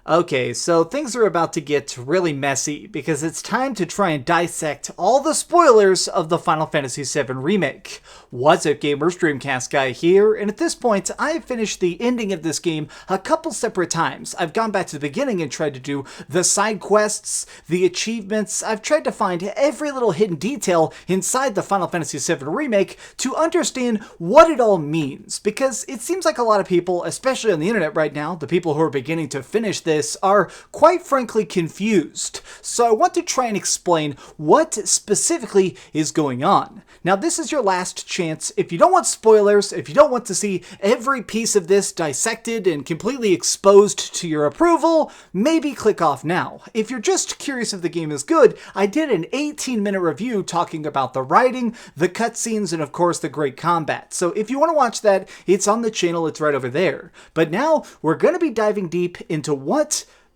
Okay, so things are about to get really messy because it's time to try and dissect all the spoilers of the Final Fantasy VII Remake. What's up gamers, Dreamcastguy here, and at this point I've finished the ending of this game a couple separate times. I've gone back to the beginning and tried to do the side quests, the achievements. I've tried to find every little hidden detail inside the Final Fantasy VII Remake to understand what it all means, because it seems like a lot of people, especially on the internet right now, the people who are beginning to finish this, are quite frankly confused. So I want to try and explain what specifically is going on. Now this is your last chance. If you don't want spoilers, if you don't want to see every piece of this dissected and completely exposed to your approval, maybe click off now. If you're just curious if the game is good, I did an 18-minute review talking about the writing, the cutscenes, and of course the great combat. So if you want to watch that, it's on the channel, it's right over there. But now we're going to be diving deep into what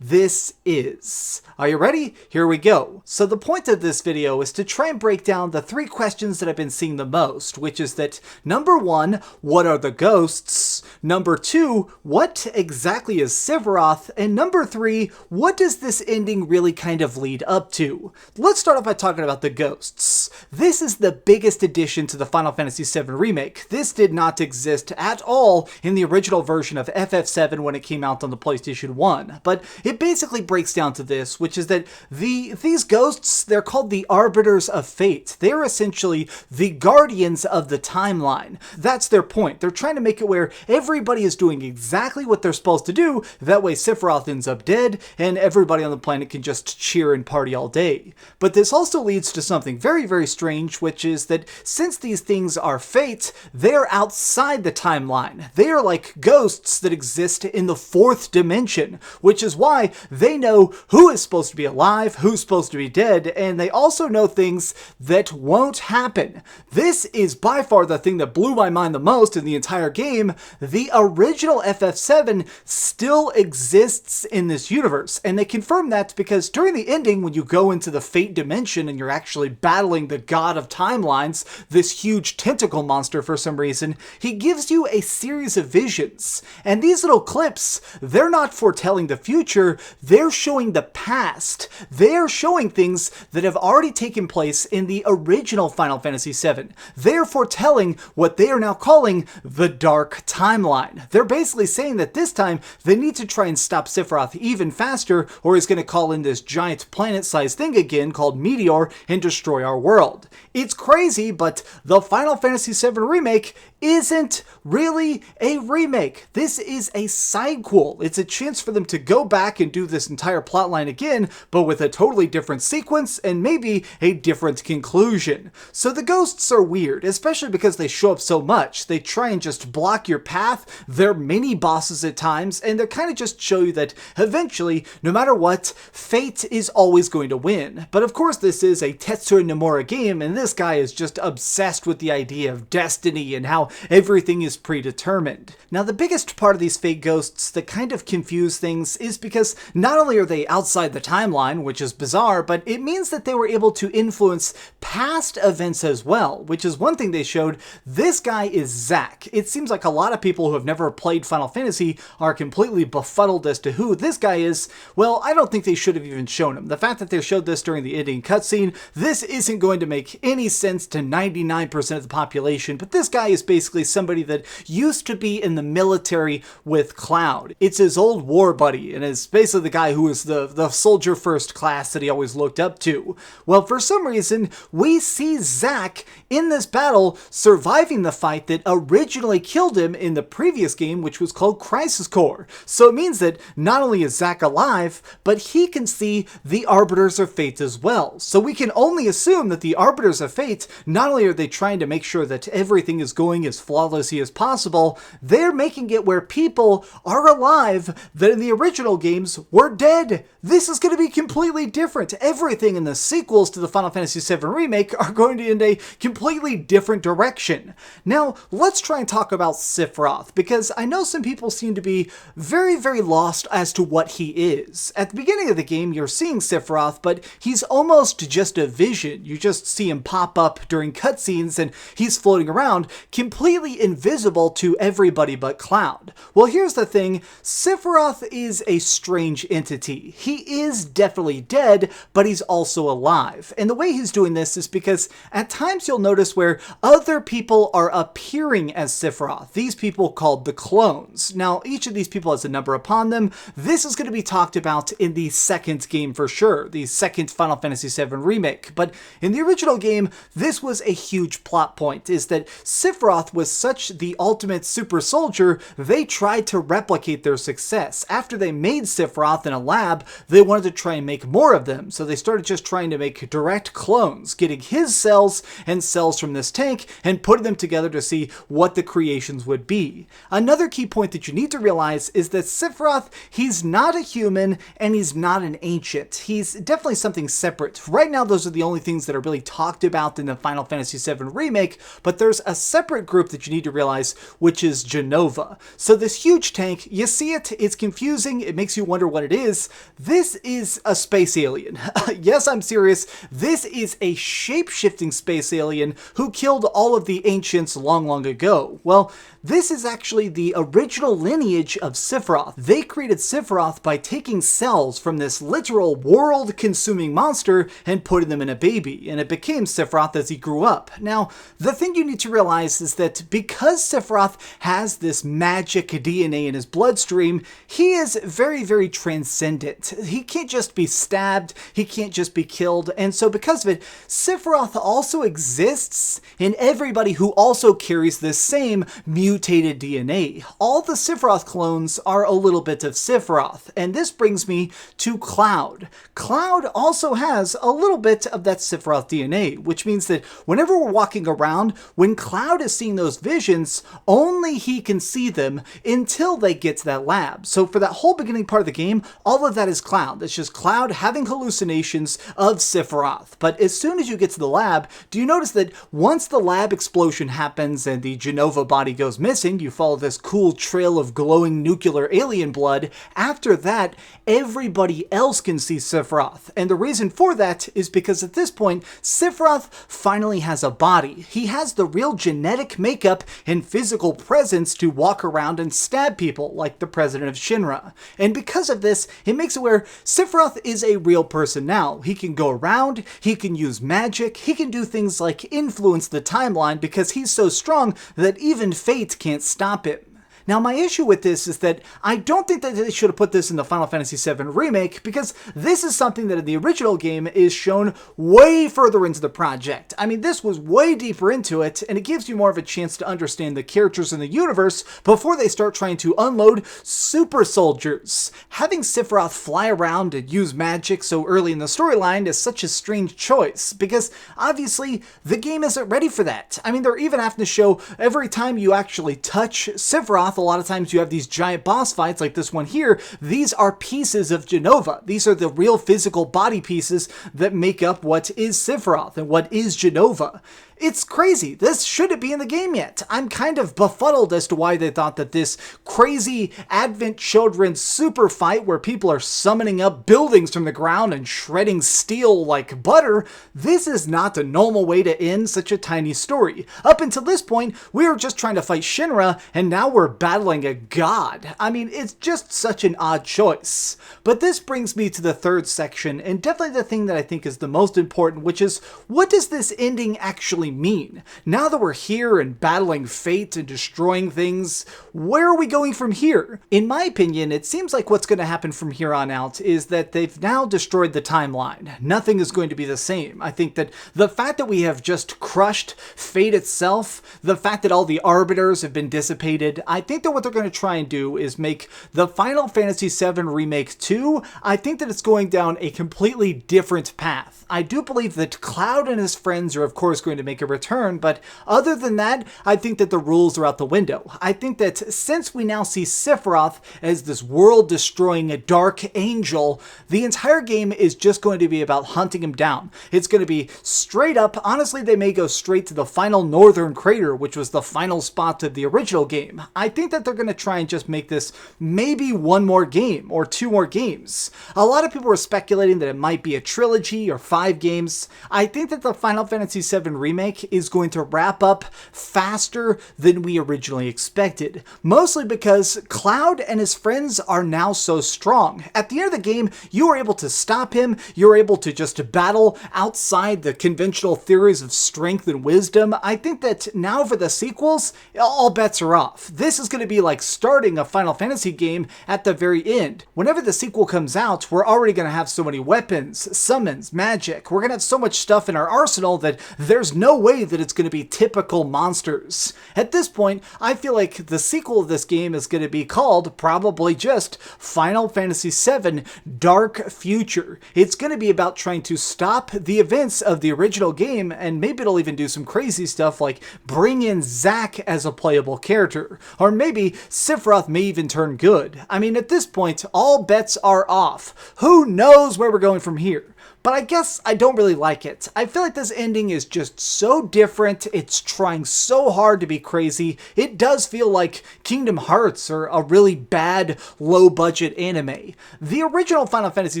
this is. Are you ready? Here we go. So the point of this video is to try and break down the three questions that I've been seeing the most, which is that number one, what are the ghosts? Number two, what exactly is Sephiroth? And number three, what does this ending really kind of lead up to? Let's start off by talking about the ghosts. This is the biggest addition to the Final Fantasy VII Remake. This did not exist at all in the original version of FF7 when it came out on the PlayStation 1, but it basically breaks down to this, which is that these ghosts, they're called the Arbiters of Fate. They're essentially the guardians of the timeline. That's their point. They're trying to make it where everybody is doing exactly what they're supposed to do. That way Sephiroth ends up dead, and everybody on the planet can just cheer and party all day. But this also leads to something very, very strange, which is that since these things are fate, they're outside the timeline. They are like ghosts that exist in the fourth dimension, which is why they know who is supposed to be alive, who's supposed to be dead, and they also know things that won't happen. This is by far the thing that blew my mind the most in the entire game. The original FF7 still exists in this universe, and they confirm that because during the ending, when you go into the Fate dimension and you're actually battling the god of timelines, this huge tentacle monster for some reason, he gives you a series of visions. And these little clips, they're not foretelling the future, they're showing the past. They're showing things that have already taken place in the original Final Fantasy VII. They're foretelling what they are now calling the Dark Timeline. They're basically saying that this time they need to try and stop Sephiroth even faster, or he's going to call in this giant planet-sized thing again called Meteor and destroy our world. It's crazy, but the Final Fantasy VII Remake isn't really a remake. This is a sidequel. It's a chance for them to go back and do this entire plotline again, but with a totally different sequence and maybe a different conclusion. So the ghosts are weird, especially because they show up so much. They try and just block your path. They're mini bosses at times, and they kind of just show you that eventually, no matter what, fate is always going to win. But of course, this is a Tetsuya Nomura game, and this guy is just obsessed with the idea of destiny and how everything is predetermined. Now, the biggest part of these fake ghosts that kind of confuse things is because not only are they outside the timeline, which is bizarre, but it means that they were able to influence past events as well, which is one thing they showed. This guy is Zack. It seems like a lot of people who have never played Final Fantasy are completely befuddled as to who this guy is. Well, I don't think they should have even shown him. The fact that they showed this during the ending cutscene, this isn't going to make any sense to 99% of the population, but this guy is basically somebody that used to be in the military with Cloud. It's his old war buddy, and is basically the guy who was the soldier first class that he always looked up to. Well, for some reason, we see Zack in this battle surviving the fight that originally killed him in the previous game, which was called Crisis Core. So it means that not only is Zack alive, but he can see the Arbiters of Fate as well. So we can only assume that the Arbiters of Fate, not only are they trying to make sure that everything is going as flawlessly as possible, they're making it where people are alive that in the original game games were dead. This is going to be completely different. Everything in the sequels to the Final Fantasy VII Remake are going to in a completely different direction. Now, let's try and talk about Sephiroth, because I know some people seem to be very, very lost as to what he is. At the beginning of the game, you're seeing Sephiroth, but he's almost just a vision. You just see him pop up during cutscenes, and he's floating around, completely invisible to everybody but Cloud. Well, here's the thing. Sephiroth is a strange entity. He is definitely dead, but he's also alive. And the way he's doing this is because at times you'll notice where other people are appearing as Sephiroth. These people called the clones. Now, each of these people has a number upon them. This is going to be talked about in the second game for sure, the second Final Fantasy VII Remake. But in the original game, this was a huge plot point, is that Sephiroth was such the ultimate super soldier, they tried to replicate their success. After they made Sephiroth in a lab, they wanted to try and make more of them, so they started just trying to make direct clones, getting his cells and cells from this tank and putting them together to see what the creations would be. Another key point that you need to realize is that Sephiroth, he's not a human and he's not an ancient. He's definitely something separate. Right now, those are the only things that are really talked about in the Final Fantasy VII Remake, but there's a separate group that you need to realize, which is Jenova. So this huge tank, you see it, it's confusing, it makes you wonder what it is. This is a space alien. Yes, I'm serious. This is a shape-shifting space alien who killed all of the ancients long, long ago. Well, this is actually the original lineage of Sephiroth. They created Sephiroth by taking cells from this literal world-consuming monster and putting them in a baby, and it became Sephiroth as he grew up. Now, the thing you need to realize is that because Sephiroth has this magic DNA in his bloodstream, he is very, very transcendent. He can't just be stabbed, he can't just be killed, and so because of it, Sephiroth also exists in everybody who also carries this same mutated DNA. All the Sephiroth clones are a little bit of Sephiroth, and this brings me to Cloud. Cloud also has a little bit of that Sephiroth DNA, which means that whenever we're walking around, when Cloud is seeing those visions, only he can see them until they get to that lab. So for that whole beginning part of the game, all of that is Cloud. It's just Cloud having hallucinations of Sephiroth. But as soon as you get to the lab, do you notice that once the lab explosion happens and the Jenova body goes missing, you follow this cool trail of glowing nuclear alien blood. After that, everybody else can see Sephiroth. And the reason for that is because at this point, Sephiroth finally has a body. He has the real genetic makeup and physical presence to walk around and stab people like the president of Shinra. And because of this, it makes it where Sephiroth is a real person now. He can go around, he can use magic, he can do things like influence the timeline because he's so strong that even fate can't stop him. Now, my issue with this is that I don't think that they should have put this in the Final Fantasy VII Remake, because this is something that in the original game is shown way further into the project. I mean, this was way deeper into it, and it gives you more of a chance to understand the characters in the universe before they start trying to unload super soldiers. Having Sephiroth fly around and use magic so early in the storyline is such a strange choice, because obviously the game isn't ready for that. I mean, they're even having to show every time you actually touch Sephiroth, a lot of times you have these giant boss fights like this one here. These are pieces of Jenova. These are the real physical body pieces that make up what is Sephiroth and what is Jenova. It's crazy. This shouldn't be in the game yet. I'm kind of befuddled as to why they thought that this crazy Advent Children super fight where people are summoning up buildings from the ground and shredding steel like butter, this is not the normal way to end such a tiny story. Up until this point, we were just trying to fight Shinra, and now we're battling a god. I mean, it's just such an odd choice. But this brings me to the third section, and definitely the thing that I think is the most important, which is, what does this ending actually mean? Now that we're here and battling fate and destroying things, where are we going from here? In my opinion, it seems like what's going to happen from here on out is that they've now destroyed the timeline. Nothing is going to be the same. I think that the fact that we have just crushed fate itself, the fact that all the arbiters have been dissipated, I think that what they're going to try and do is make the Final Fantasy VII Remake 2, I think that it's going down a completely different path. I do believe that Cloud and his friends are of course going to make make a return, but other than that, I think that the rules are out the window. I think that since we now see Sephiroth as this world-destroying dark angel, the entire game is just going to be about hunting him down. It's going to be straight up. Honestly, they may go straight to the final northern crater, which was the final spot of the original game. I think that they're going to try and just make this maybe one more game or two more games. A lot of people are speculating that it might be a trilogy or 5 games. I think that the Final Fantasy VII Remake is going to wrap up faster than we originally expected. Mostly because Cloud and his friends are now so strong. At the end of the game, you are able to stop him. You're able to just battle outside the conventional theories of strength and wisdom. I think that now for the sequels, all bets are off. This is going to be like starting a Final Fantasy game at the very end. Whenever the sequel comes out, we're already going to have so many weapons, summons, magic. We're going to have so much stuff in our arsenal that there's no way that it's going to be typical monsters. At this point, I feel like the sequel of this game is going to be called probably just Final Fantasy VII Dark Future. It's going to be about trying to stop the events of the original game, and maybe it'll even do some crazy stuff like bring in Zack as a playable character. Or maybe Sephiroth may even turn good. I mean, at this point, all bets are off. Who knows where we're going from here? But I guess I don't really like it. I feel like this ending is just so different. It's trying so hard to be crazy. It does feel like Kingdom Hearts or a really bad, low-budget anime. The original Final Fantasy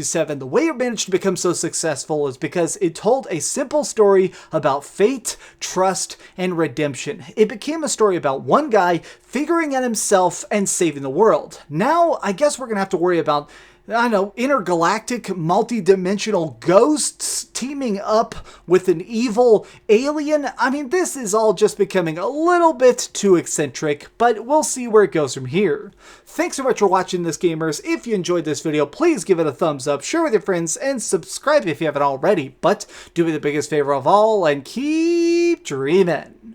VII, the way it managed to become so successful is because it told a simple story about fate, trust, and redemption. It became a story about one guy figuring out himself and saving the world. Now, I guess we're going to have to worry about intergalactic, multi-dimensional ghosts teaming up with an evil alien. I mean, this is all just becoming a little bit too eccentric, but we'll see where it goes from here. Thanks so much for watching this, gamers. If you enjoyed this video, please give it a thumbs up, share with your friends, and subscribe if you haven't already. But do me the biggest favor of all and keep dreaming.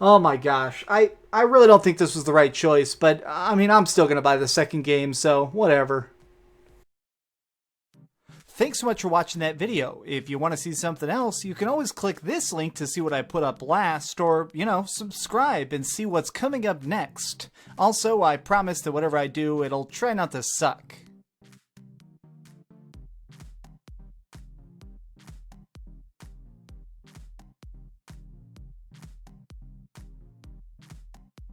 Oh my gosh, I really don't think this was the right choice, but I mean, I'm still going to buy the second game, so whatever. Thanks so much for watching that video. If you want to see something else, you can always click this link to see what I put up last, or, subscribe and see what's coming up next. Also, I promise that whatever I do, it'll try not to suck.